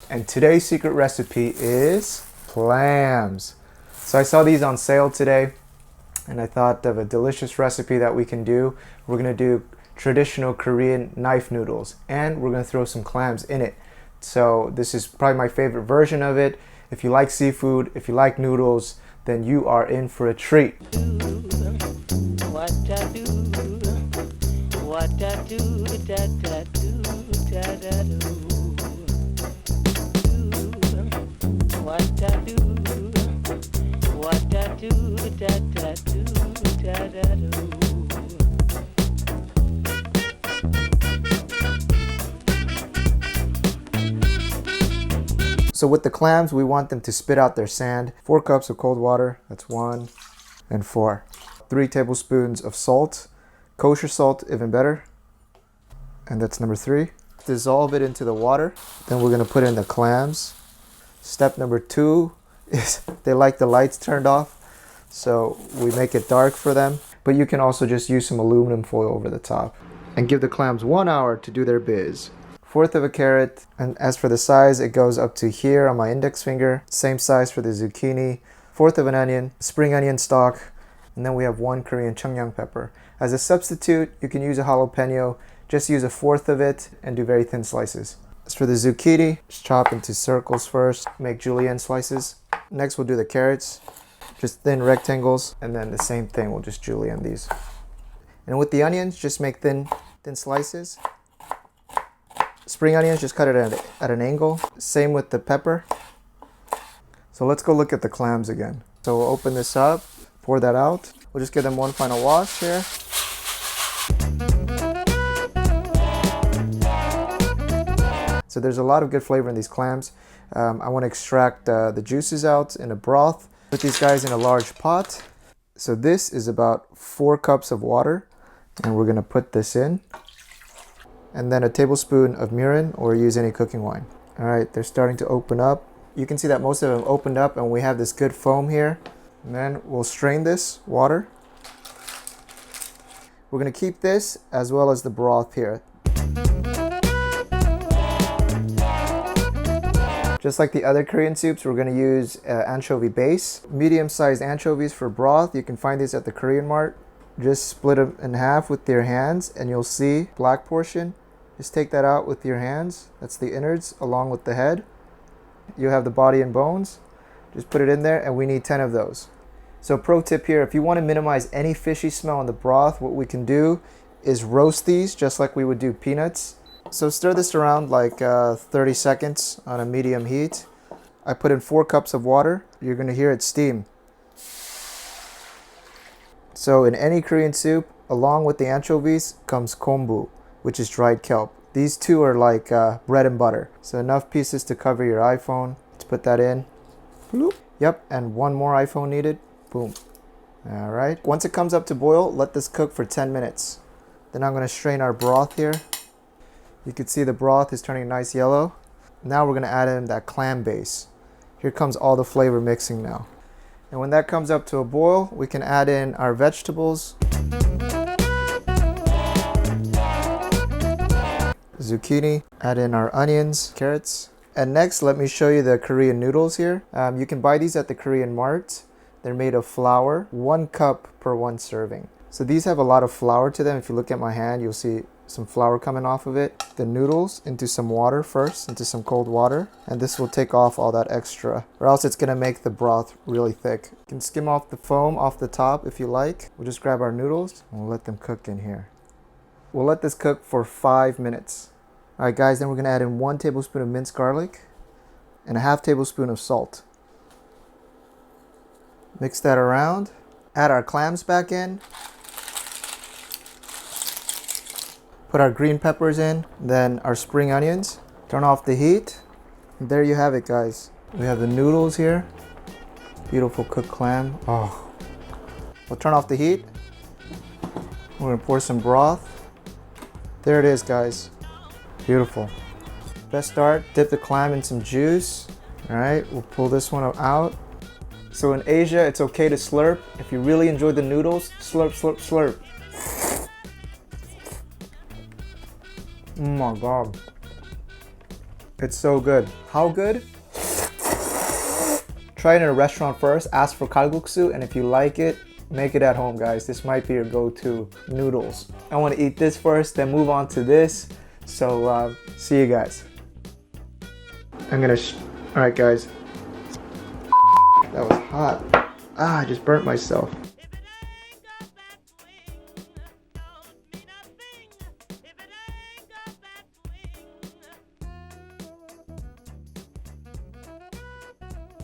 And today's secret recipe is clams. So I saw these on sale today and I thought of a delicious recipe that we can do. We're gonna do traditional Korean knife noodles and we're gonna throw some clams in it. So this is probably my favorite version of it. If you like seafood, if you like noodles, then you are in for a treat. So with the clams, we want them to spit out their sand. 4 cups of cold water, that's 1 and 4. 3 tablespoons of salt, kosher salt, even better. And that's number 3. Dissolve it into the water. Then we're gonna put in the clams. Step number 2 is they like the lights turned off, so we make it dark for them. But you can also just use some aluminum foil over the top. And give the clams 1 hour to do their biz. 1/4 of a carrot, and as for the size, it goes up to here on my index finger. Same size for the zucchini. 1/4 of an onion, spring onion stalk, and then we have 1 Korean cheongyang pepper. As a substitute, you can use a jalapeno. Just use 1/4 of it and do very thin slices. As for the zucchini, just chop into circles first, make julienne slices. Next we'll do the carrots, just thin rectangles, and then the same thing, we'll just julienne these. And with the onions, just make thin slices. Spring onions, just cut it at an angle. Same with the pepper. So let's go look at the clams again. So we'll open this up, pour that out. We'll just give them one final wash here. So there's a lot of good flavor in these clams. I want to extract the juices out in a broth. Put these guys in a large pot. So this is about 4 cups of water, and we're gonna put this in. And then a tablespoon of mirin, or use any cooking wine. All right, they're starting to open up. You can see that most of them opened up and we have this good foam here. And then we'll strain this water. We're gonna keep this as well as the broth here. Just like the other Korean soups, we're gonna use anchovy base. Medium-sized anchovies for broth. You can find these at the Korean Mart. Just split them in half with your hands and you'll see black portion. Just take that out with your hands. That's the innards along with the head. You have the body and bones. Just put it in there and we need 10 of those. So pro tip here, if you want to minimize any fishy smell in the broth, what we can do is roast these just like we would do peanuts. So stir this around like 30 seconds on a medium heat. I put in 4 cups of water. You're going to hear it steam. So in any Korean soup, along with the anchovies comes kombu, which is dried kelp. These two are like bread and butter. So enough pieces to cover your iPhone. Let's put that in. Bloop. Yep, and 1 more iPhone needed. Boom. All right. Once it comes up to boil, let this cook for 10 minutes. Then I'm gonna strain our broth here. You can see the broth is turning nice yellow. Now we're gonna add in that clam base. Here comes all the flavor mixing now. And when that comes up to a boil, we can add in our vegetables. Zucchini, add in our onions, carrots. And next, let me show you the Korean noodles here. You can buy these at the Korean Mart. They're made of flour, 1 cup per 1 serving. So these have a lot of flour to them. If you look at my hand, you'll see some flour coming off of it. The noodles into some water first, into some cold water. And this will take off all that extra, or else it's gonna make the broth really thick. You can skim off the foam off the top if you like. We'll just grab our noodles and we'll let them cook in here. We'll let this cook for 5 minutes. All right guys, then we're gonna add in 1 tablespoon of minced garlic and a 1/2 tablespoon of salt. Mix that around. Add our clams back in. Put our green peppers in, then our spring onions. Turn off the heat. And there you have it guys. We have the noodles here. Beautiful cooked clam. Oh. We'll turn off the heat. We're gonna pour some broth. There it is guys. Beautiful. Best start, dip the clam in some juice. All right, we'll pull this one out. So in Asia, it's okay to slurp. If you really enjoy the noodles, slurp, slurp, slurp. Oh my God. It's so good. How good? Try it in a restaurant first, ask for Kalguksu, and if you like it, make it at home, guys. This might be your go-to noodles. I want to eat this first, then move on to this. So see you guys. I'm gonna, all right guys. That was hot. I just burnt myself.